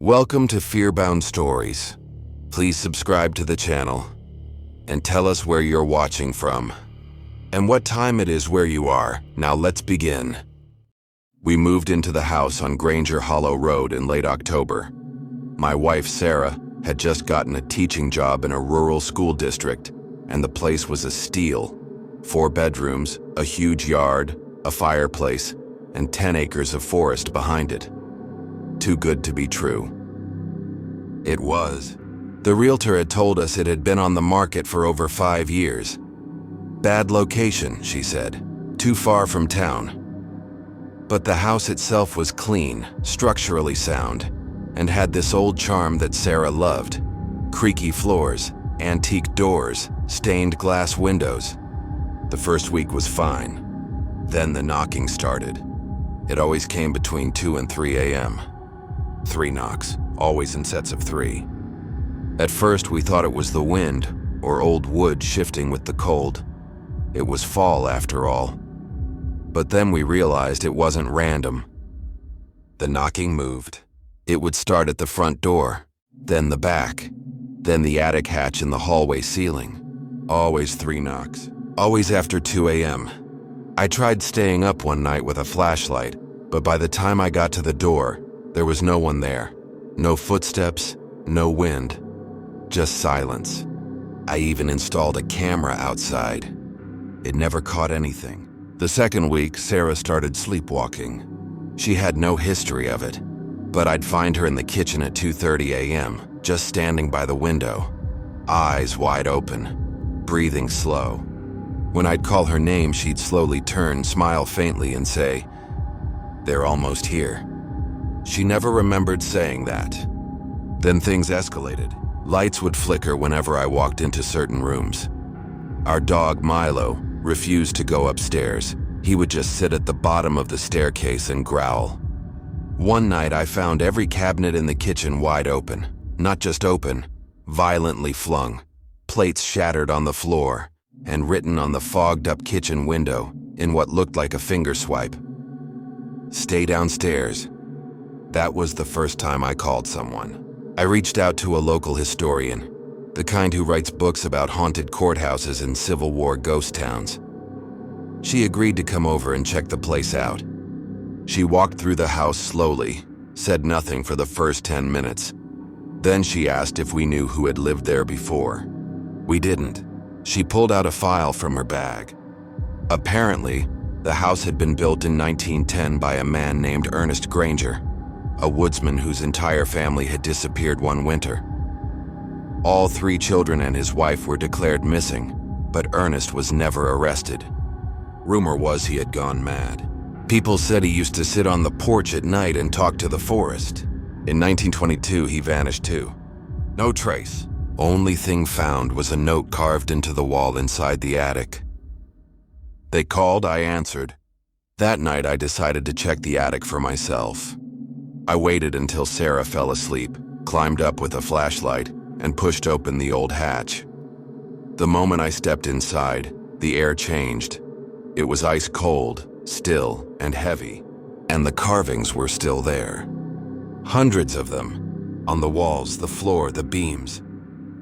Welcome to FearBound Stories. Please subscribe to the channel and tell us where you're watching from and what time it is where you are. Now let's begin. We moved into the house on Granger Hollow Road in late October. My wife, Sarah, had just gotten a teaching job in a rural school district, and the place was a steal. 4 bedrooms, a huge yard, a fireplace, and 10 acres of forest behind it. Too good to be true. It was. The realtor had told us it had been on the market for over 5 years. Bad location, she said, too far from town. But the house itself was clean, structurally sound, and had this old charm that Sarah loved. Creaky floors, antique doors, stained glass windows. The first week was fine. Then the knocking started. It always came between 2 and 3 a.m. 3 knocks, always in sets of 3. At first, we thought it was the wind or old wood shifting with the cold. It was fall after all. But then we realized it wasn't random. The knocking moved. It would start at the front door, then the back, then the attic hatch in the hallway ceiling. Always 3 knocks, always after 2 a.m. I tried staying up one night with a flashlight, but by the time I got to the door, there was no one there. No footsteps, no wind, just silence. I even installed a camera outside. It never caught anything. The second week, Sarah started sleepwalking. She had no history of it, but I'd find her in the kitchen at 2:30 a.m., just standing by the window, eyes wide open, breathing slow. When I'd call her name, she'd slowly turn, smile faintly, and say, "They're almost here." She never remembered saying that. Then things escalated. Lights would flicker whenever I walked into certain rooms. Our dog, Milo, refused to go upstairs. He would just sit at the bottom of the staircase and growl. One night I found every cabinet in the kitchen wide open. Not just open, violently flung. Plates shattered on the floor, and written on the fogged-up kitchen window in what looked like a finger swipe, "Stay downstairs." That was the first time I called someone. I reached out to a local historian, the kind who writes books about haunted courthouses and Civil War ghost towns. She agreed to come over and check the place out. She walked through the house slowly, said nothing for the first 10 minutes. Then she asked if we knew who had lived there before. We didn't. She pulled out a file from her bag. Apparently, the house had been built in 1910 by a man named Ernest Granger, a woodsman whose entire family had disappeared one winter. All 3 children and his wife were declared missing, but Ernest was never arrested. Rumor was he had gone mad. People said he used to sit on the porch at night and talk to the forest. In 1922, he vanished too. No trace. Only thing found was a note carved into the wall inside the attic. They called, I answered. That night, I decided to check the attic for myself. I waited until Sarah fell asleep, climbed up with a flashlight, and pushed open the old hatch. The moment I stepped inside, the air changed. It was ice cold, still, and heavy, and the carvings were still there. Hundreds of them, on the walls, the floor, the beams.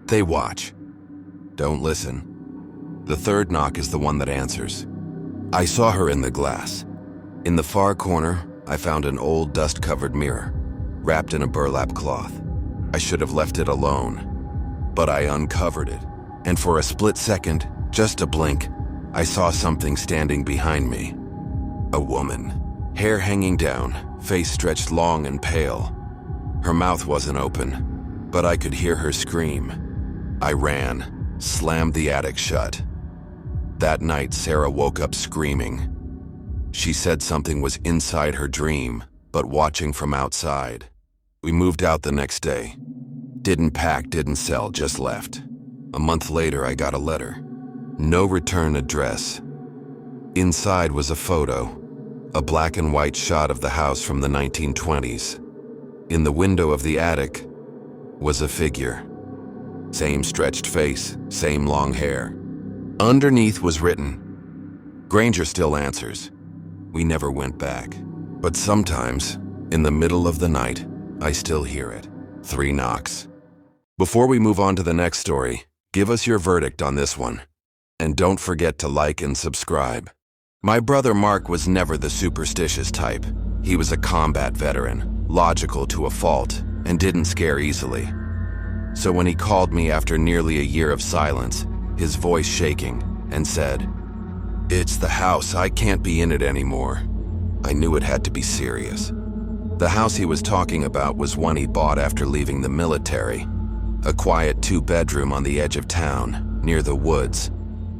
They watch. Don't listen. The third knock is the one that answers. I saw her in the glass. In the far corner, I found an old dust-covered mirror, wrapped in a burlap cloth. I should have left it alone, but I uncovered it, and for a split second, just a blink, I saw something standing behind me. A woman, hair hanging down, face stretched long and pale. Her mouth wasn't open, but I could hear her scream. I ran, slammed the attic shut. That night, Sarah woke up screaming. She said something was inside her dream, but watching from outside. We moved out the next day. Didn't pack, didn't sell, just left. A month later, I got a letter. No return address. Inside was a photo, a black and white shot of the house from the 1920s. In the window of the attic was a figure. Same stretched face, same long hair. Underneath was written, "Granger still answers." We never went back. But sometimes, in the middle of the night, I still hear it. 3 knocks. Before we move on to the next story, give us your verdict on this one. And don't forget to like and subscribe. My brother Mark was never the superstitious type. He was a combat veteran, logical to a fault, and didn't scare easily. So when he called me after nearly a year of silence, his voice shaking, and said, "It's the house, I can't be in it anymore," I knew it had to be serious. The house he was talking about was one he bought after leaving the military. A quiet 2-bedroom on the edge of town, near the woods,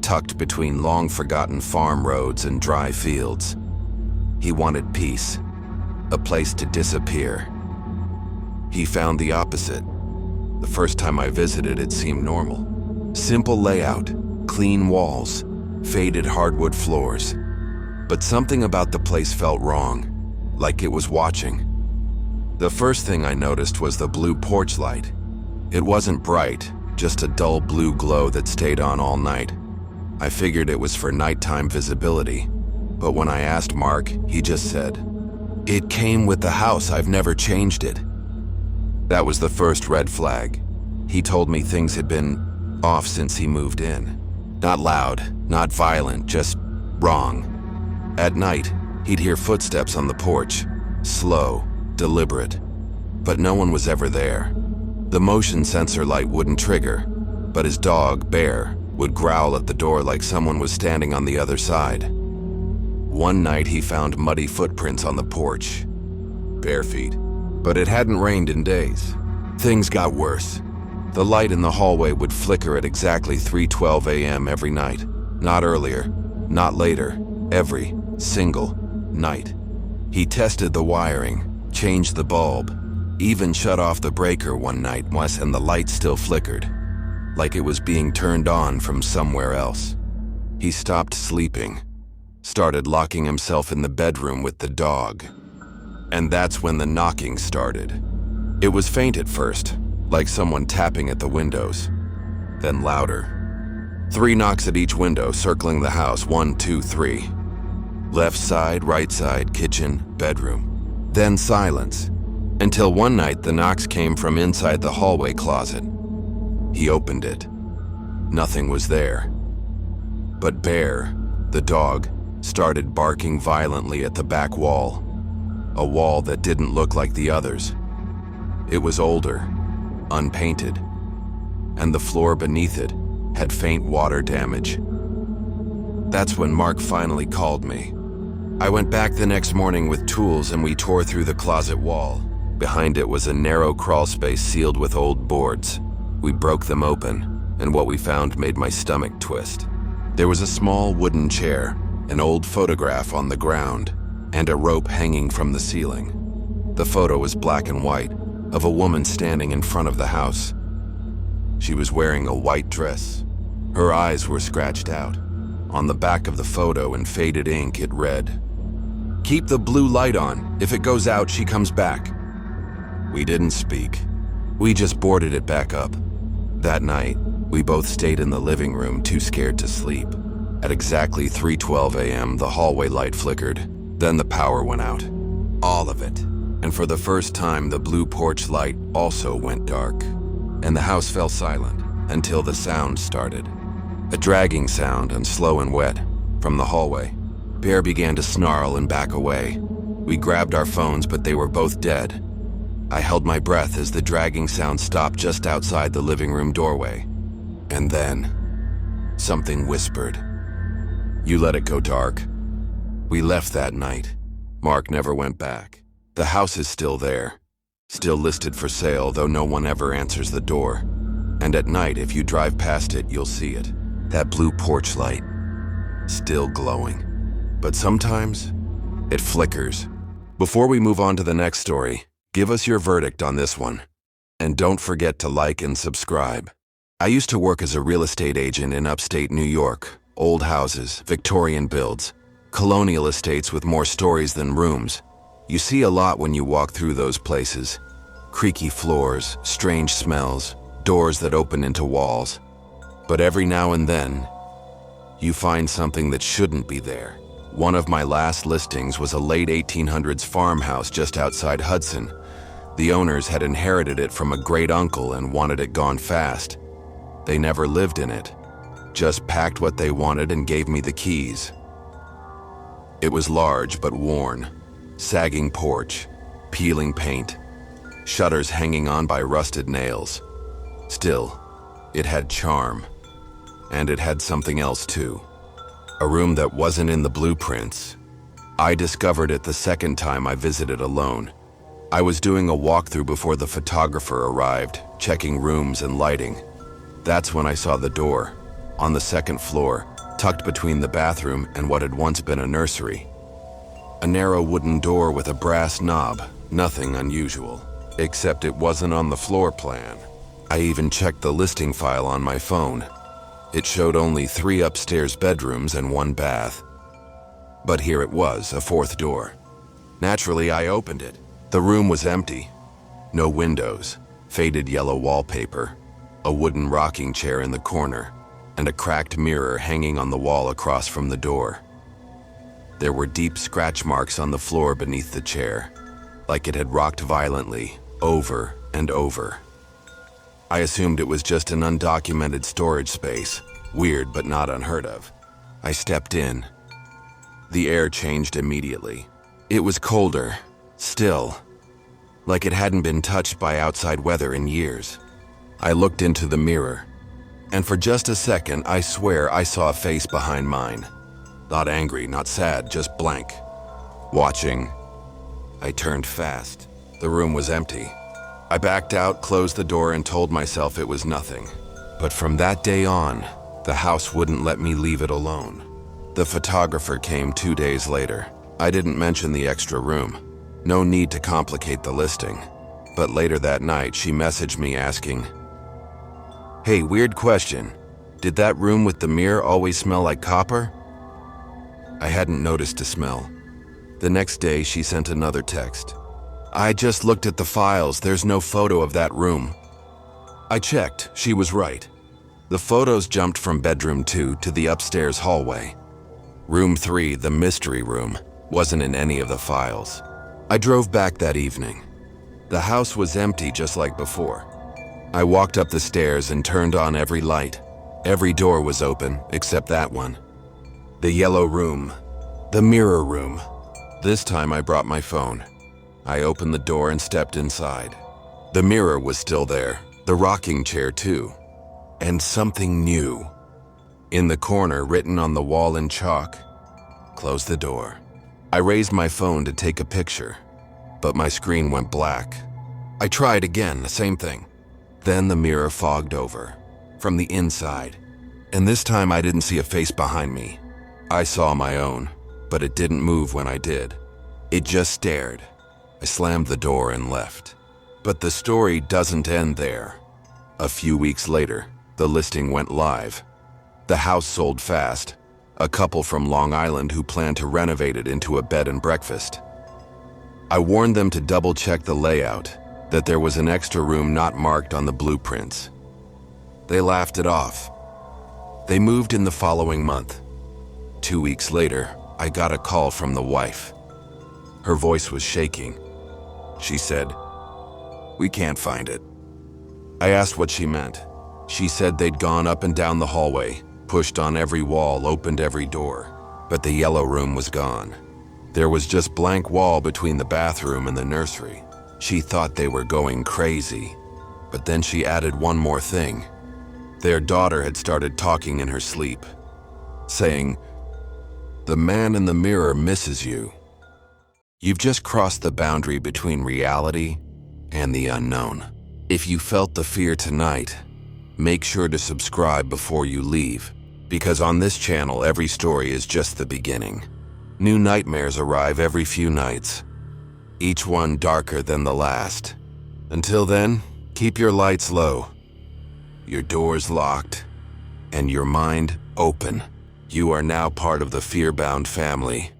tucked between long-forgotten farm roads and dry fields. He wanted peace, a place to disappear. He found the opposite. The first time I visited, it seemed normal. Simple layout, clean walls, faded hardwood floors. But something about the place felt wrong, like it was watching. The first thing I noticed was the blue porch light. It wasn't bright, just a dull blue glow that stayed on all night. I figured it was for nighttime visibility, but when I asked Mark, he just said, "It came with the house, I've never changed it." That was the first red flag. He told me things had been off since he moved in. Not loud, not violent, just wrong. At night, he'd hear footsteps on the porch, slow, deliberate, but no one was ever there. The motion sensor light wouldn't trigger, but his dog, Bear, would growl at the door like someone was standing on the other side. One night he found muddy footprints on the porch. Bare feet. But it hadn't rained in days. Things got worse. The light in the hallway would flicker at exactly 3:12 a.m. every night. Not earlier, not later, every single night. He tested the wiring, changed the bulb, even shut off the breaker one night once, and the light still flickered, like it was being turned on from somewhere else. He stopped sleeping, started locking himself in the bedroom with the dog. And that's when the knocking started. It was faint at first, like someone tapping at the windows, then louder. 3 knocks at each window, circling the house, 1, 2, 3. Left side, right side, kitchen, bedroom. Then silence, until one night the knocks came from inside the hallway closet. He opened it. Nothing was there. But Bear, the dog, started barking violently at the back wall, a wall that didn't look like the others. It was older, unpainted, and the floor beneath it had faint water damage. That's when Mark finally called me. I went back the next morning with tools and we tore through the closet wall. Behind it was a narrow crawl space sealed with old boards. We broke them open, and what we found made my stomach twist. There was a small wooden chair, an old photograph on the ground, and a rope hanging from the ceiling. The photo was black and white, of a woman standing in front of the house. She was wearing a white dress. Her eyes were scratched out. On the back of the photo in faded ink it read, "Keep the blue light on. If it goes out, she comes back." We didn't speak. We just boarded it back up. That night, we both stayed in the living room, too scared to sleep. At exactly 3:12 a.m., the hallway light flickered. Then the power went out. All of it. And for the first time, the blue porch light also went dark. And the house fell silent until the sound started. A dragging sound, and slow and wet, from the hallway. Bear began to snarl and back away. We grabbed our phones, but they were both dead. I held my breath as the dragging sound stopped just outside the living room doorway. And then, something whispered, "You let it go dark." We left that night. Mark never went back. The house is still there, still listed for sale, though no one ever answers the door. And at night, if you drive past it, you'll see it. That blue porch light, still glowing. But sometimes, it flickers. Before we move on to the next story, give us your verdict on this one. And don't forget to like and subscribe. I used to work as a real estate agent in upstate New York. Old houses, Victorian builds, colonial estates with more stories than rooms. You see a lot when you walk through those places. Creaky floors, strange smells, doors that open into walls. But every now and then, you find something that shouldn't be there. One of my last listings was a late 1800s farmhouse just outside Hudson. The owners had inherited it from a great uncle and wanted it gone fast. They never lived in it, just packed what they wanted and gave me the keys. It was large but worn, sagging porch, peeling paint, shutters hanging on by rusted nails. Still, it had charm. And it had something else too. A room that wasn't in the blueprints. I discovered it the second time I visited alone. I was doing a walkthrough before the photographer arrived, checking rooms and lighting. That's when I saw the door, on the second floor, tucked between the bathroom and what had once been a nursery. A narrow wooden door with a brass knob, nothing unusual, except it wasn't on the floor plan. I even checked the listing file on my phone. It showed only 3 upstairs bedrooms and 1 bath. But here it was, a 4th door. Naturally, I opened it. The room was empty. No windows, faded yellow wallpaper, a wooden rocking chair in the corner, and a cracked mirror hanging on the wall across from the door. There were deep scratch marks on the floor beneath the chair, like it had rocked violently, over and over. I assumed it was just an undocumented storage space, weird but not unheard of. I stepped in. The air changed immediately. It was colder, still, like it hadn't been touched by outside weather in years. I looked into the mirror, and for just a second, I swear I saw a face behind mine. Not angry, not sad, just blank. Watching. I turned fast. The room was empty. I backed out, closed the door, and told myself it was nothing. But from that day on, the house wouldn't let me leave it alone. The photographer came 2 days later. I didn't mention the extra room. No need to complicate the listing. But later that night, she messaged me asking, "Hey, weird question. Did that room with the mirror always smell like copper?" I hadn't noticed a smell. The next day, she sent another text. "I just looked at the files. There's no photo of that room." I checked. She was right. The photos jumped from bedroom 2 to the upstairs hallway. Room 3, the mystery room, wasn't in any of the files. I drove back that evening. The house was empty just like before. I walked up the stairs and turned on every light. Every door was open except that one. The yellow room. The mirror room. This time I brought my phone. I opened the door and stepped inside. The mirror was still there, the rocking chair too, and something new. In the corner, written on the wall in chalk, "Close the door." I raised my phone to take a picture, but my screen went black. I tried again, the same thing. Then the mirror fogged over, from the inside, and this time I didn't see a face behind me. I saw my own, but it didn't move when I did. It just stared. I slammed the door and left. But the story doesn't end there. A few weeks later, the listing went live. The house sold fast. A couple from Long Island who planned to renovate it into a bed and breakfast. I warned them to double-check the layout, that there was an extra room not marked on the blueprints. They laughed it off. They moved in the following month. 2 weeks later, I got a call from the wife. Her voice was shaking. She said, "We can't find it." I asked what she meant. She said they'd gone up and down the hallway, pushed on every wall, opened every door, but the yellow room was gone. There was just blank wall between the bathroom and the nursery. She thought they were going crazy, but then she added one more thing. Their daughter had started talking in her sleep, saying, "The man in the mirror misses you." You've just crossed the boundary between reality and the unknown. If you felt the fear tonight, make sure to subscribe before you leave, because on this channel, every story is just the beginning. New nightmares arrive every few nights, each one darker than the last. Until then, keep your lights low, your doors locked, and your mind open. You are now part of the FearBound family.